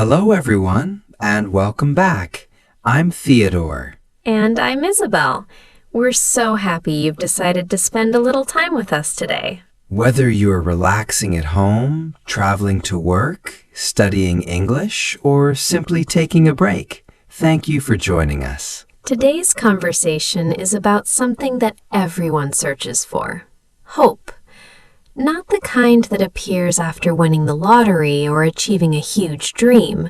Hello, everyone, and welcome back. I'm Theodore. And I'm Isabel. We're so happy you've decided to spend a little time with us today. Whether you're relaxing at home, traveling to work, studying English, or simply taking a break, thank you for joining us. Today's conversation is about something that everyone searches for: hope. Not the kind that appears after winning the lottery or achieving a huge dream,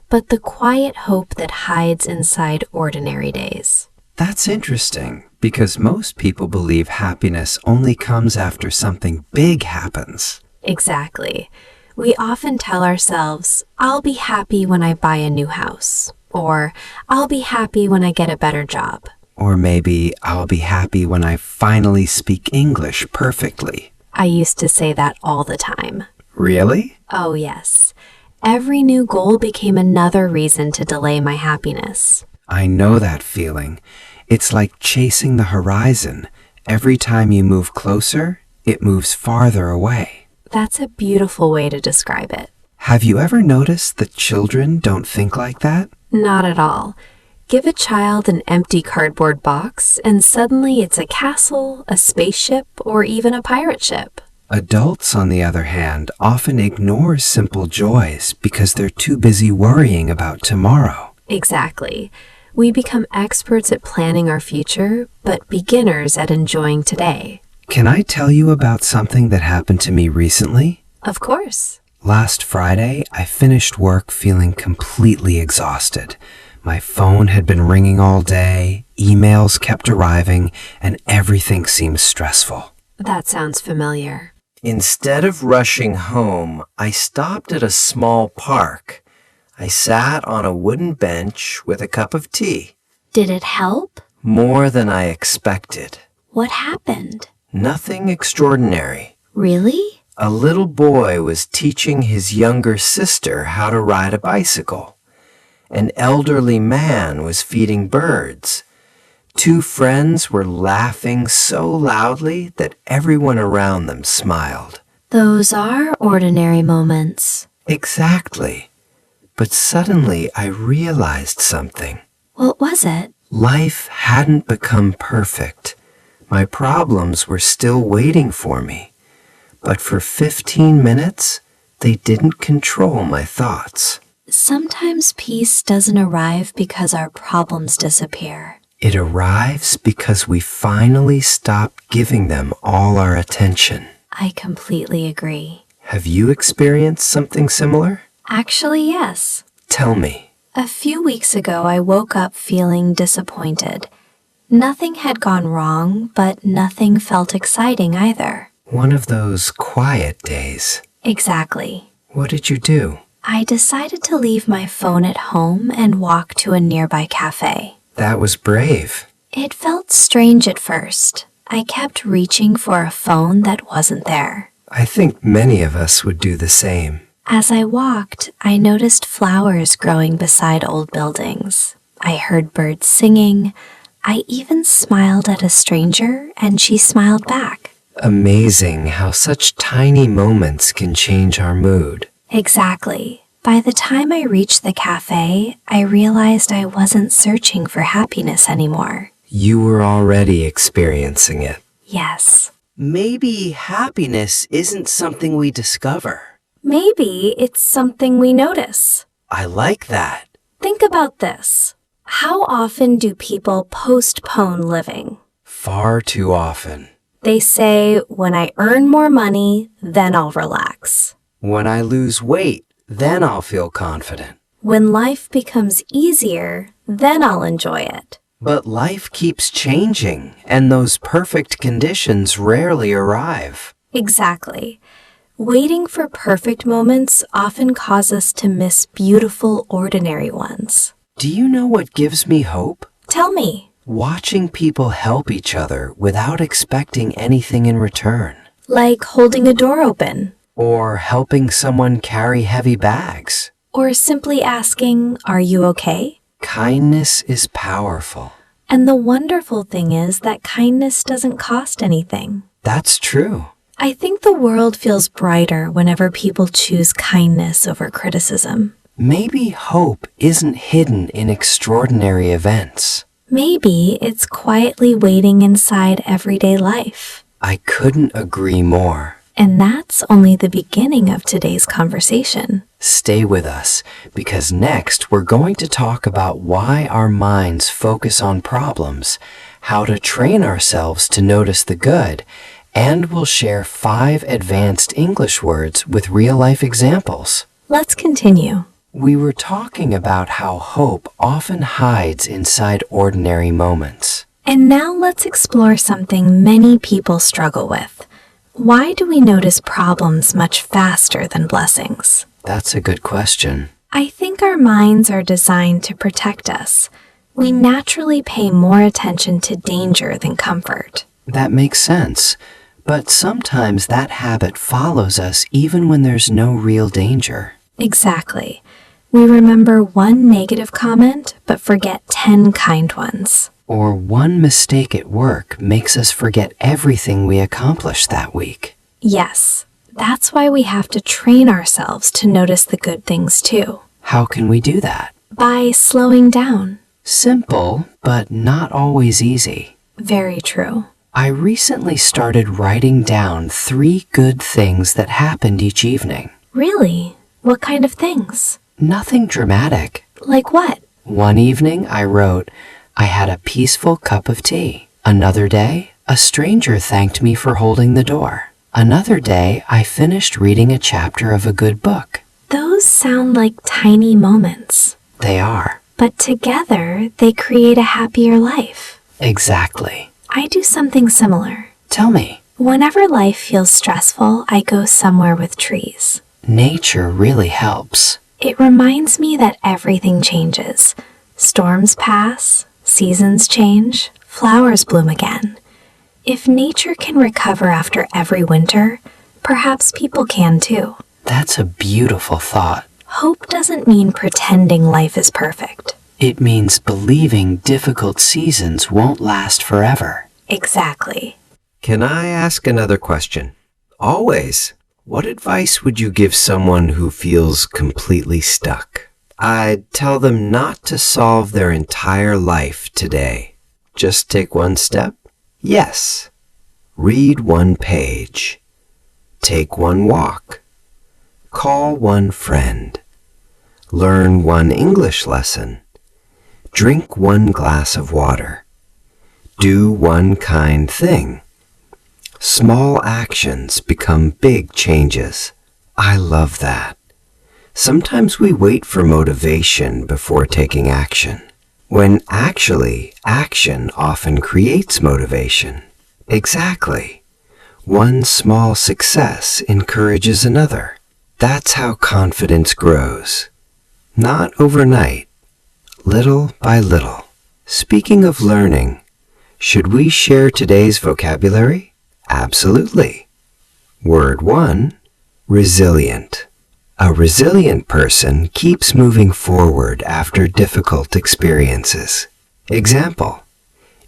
but the quiet hope that hides inside ordinary days. That's interesting, because most people believe happiness only comes after something big happens. Exactly. We often tell ourselves, I'll be happy when I buy a new house, or I'll be happy when I get a better job. Or maybe I'll be happy when I finally speak English perfectly. I used to say that all the time. Really? Oh, yes. Every new goal became another reason to delay my happiness. I know that feeling. It's like chasing the horizon. Every time you move closer, it moves farther away. That's a beautiful way to describe it. Have you ever noticed that children don't think like that? Not at all. Give a child an empty cardboard box, and suddenly it's a castle, a spaceship, or even a pirate ship. Adults, on the other hand, often ignore simple joys because they're too busy worrying about tomorrow. Exactly. We become experts at planning our future, but beginners at enjoying today. Can I tell you about something that happened to me recently? Of course. Last Friday, I finished work feeling completely exhausted. My phone had been ringing all day, emails kept arriving, and everything seemed stressful. That sounds familiar. Instead of rushing home, I stopped at a small park. I sat on a wooden bench with a cup of tea. Did it help? More than I expected. What happened? Nothing extraordinary. Really? A little boy was teaching his younger sister how to ride a bicycle. An elderly man was feeding birds. Two friends were laughing so loudly that everyone around them smiled. Those are ordinary moments. Exactly. But suddenly I realized something. What was it? Life hadn't become perfect. My problems were still waiting for me. But for 15 minutes, they didn't control my thoughts. Sometimes peace doesn't arrive because our problems disappear. It arrives because we finally stop giving them all our attention. I completely agree. Have you experienced something similar? Actually, yes. Tell me. A few weeks ago, I woke up feeling disappointed. Nothing had gone wrong, but nothing felt exciting either. One of those quiet days. Exactly. What did you do? I decided to leave my phone at home and walk to a nearby cafe. That was brave. It felt strange at first. I kept reaching for a phone that wasn't there. I think many of us would do the same. As I walked, I noticed flowers growing beside old buildings. I heard birds singing. I even smiled at a stranger, and she smiled back. Amazing how such tiny moments can change our mood. Exactly. By the time I reached the cafe, I realized I wasn't searching for happiness anymore. You were already experiencing it. Yes. Maybe happiness isn't something we discover. Maybe it's something we notice. I like that. Think about this. How often do people postpone living? Far too often. They say, when I earn more money, then I'll relax. When I lose weight, then I'll feel confident. When life becomes easier, then I'll enjoy it. But life keeps changing, and those perfect conditions rarely arrive. Exactly. Waiting for perfect moments often cause us to miss beautiful, ordinary ones. Do you know what gives me hope? Tell me. Watching people help each other without expecting anything in return. Like holding a door open. Or helping someone carry heavy bags. Or simply asking, are you okay? Kindness is powerful. And the wonderful thing is that kindness doesn't cost anything. That's true. I think the world feels brighter whenever people choose kindness over criticism. Maybe hope isn't hidden in extraordinary events. Maybe it's quietly waiting inside everyday life. I couldn't agree more. And that's only the beginning of today's conversation. Stay with us, because next we're going to talk about why our minds focus on problems, how to train ourselves to notice the good, and we'll share 5 advanced English words with real-life examples. Let's continue. We were talking about how hope often hides inside ordinary moments. And now let's explore something many people struggle with. Why do we notice problems much faster than blessings? That's a good question. I think our minds are designed to protect us. We naturally pay more attention to danger than comfort. That makes sense. But sometimes that habit follows us even when there's no real danger. Exactly. We remember one negative comment, but forget 10 kind ones. Or one mistake at work makes us forget everything we accomplished that week. Yes, that's why we have to train ourselves to notice the good things too. How can we do that? By slowing down. Simple, but not always easy. Very true. I recently started writing down 3 good things that happened each evening. Really? What kind of things? Nothing dramatic. Like what? One evening I wrote, I had a peaceful cup of tea. Another day, a stranger thanked me for holding the door. Another day, I finished reading a chapter of a good book. Those sound like tiny moments. They are. But together, they create a happier life. Exactly. I do something similar. Tell me. Whenever life feels stressful, I go somewhere with trees. Nature really helps. It reminds me that everything changes. Storms pass, seasons change, flowers bloom again. If nature can recover after every winter, perhaps people can too. That's a beautiful thought. Hope doesn't mean pretending life is perfect. It means believing difficult seasons won't last forever. Exactly. Can I ask another question? Always. What advice would you give someone who feels completely stuck? I'd tell them not to solve their entire life today. Just take one step? Yes. Read one page. Take one walk. Call one friend. Learn one English lesson. Drink one glass of water. Do one kind thing. Small actions become big changes. I love that. Sometimes we wait for motivation before taking action, when actually action often creates motivation. Exactly. One small success encourages another. That's how confidence grows. Not overnight, little by little. Speaking of learning, should we share today's vocabulary? Absolutely. Word 1, resilient. A resilient person keeps moving forward after difficult experiences. Example,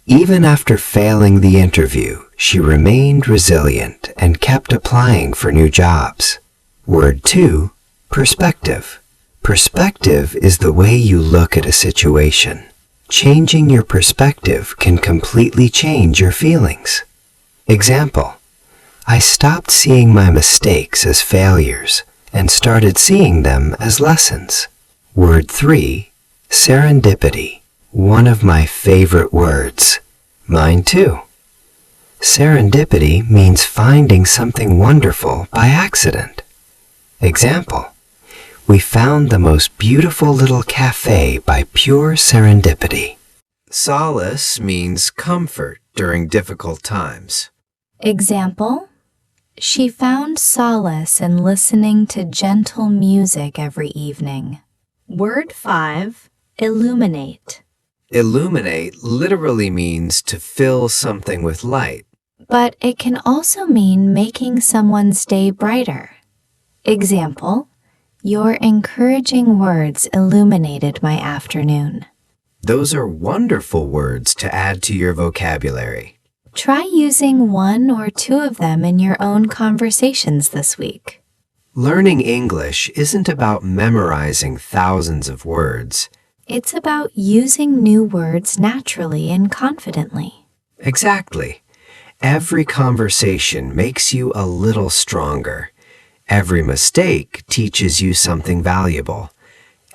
even after failing the interview, she remained resilient and kept applying for new jobs. Word 2, perspective. Perspective is the way you look at a situation. Changing your perspective can completely change your feelings. Example, I stopped seeing my mistakes as failures and started seeing them as lessons. Word 3, serendipity. One of my favorite words. Mine too. Serendipity means finding something wonderful by accident. Example, we found the most beautiful little cafe by pure serendipity. Solace means comfort during difficult times. Example, she found solace in listening to gentle music every evening. Word 5, illuminate. Illuminate literally means to fill something with light. But it can also mean making someone's day brighter. Example, your encouraging words illuminated my afternoon. Those are wonderful words to add to your vocabulary. Try using 1 or 2 of them in your own conversations this week. Learning English isn't about memorizing thousands of words. It's about using new words naturally and confidently. Exactly. Every conversation makes you a little stronger. Every mistake teaches you something valuable.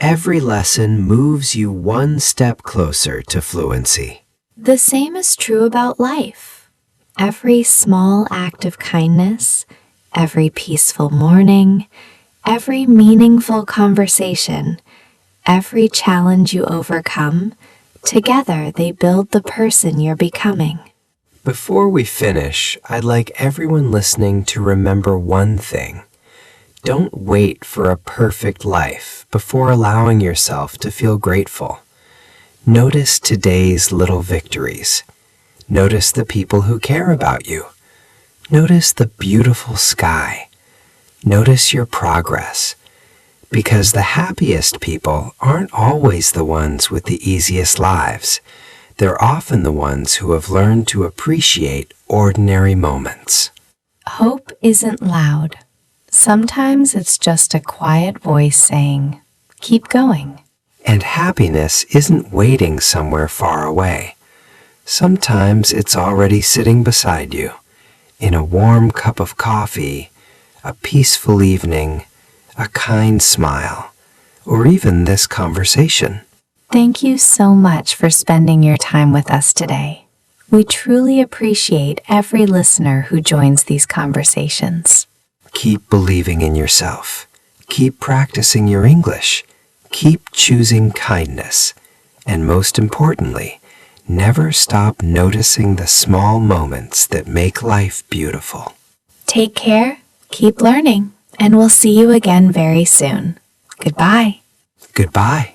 Every lesson moves you one step closer to fluency. The same is true about life. Every small act of kindness, every peaceful morning, every meaningful conversation, every challenge you overcome, together they build the person you're becoming. Before we finish, I'd like everyone listening to remember one thing. Don't wait for a perfect life before allowing yourself to feel grateful. Notice today's little victories. Notice the people who care about you. Notice the beautiful sky. Notice your progress. Because the happiest people aren't always the ones with the easiest lives. They're often the ones who have learned to appreciate ordinary moments. Hope isn't loud. Sometimes it's just a quiet voice saying, "Keep going." And happiness isn't waiting somewhere far away. Sometimes it's already sitting beside you, in a warm cup of coffee, a peaceful evening, a kind smile, or even this conversation. Thank you so much for spending your time with us today. We truly appreciate every listener who joins these conversations. Keep believing in yourself. Keep practicing your English. Keep choosing kindness. And most importantly, never stop noticing the small moments that make life beautiful. Take care, keep learning, and we'll see you again very soon. Goodbye. Goodbye.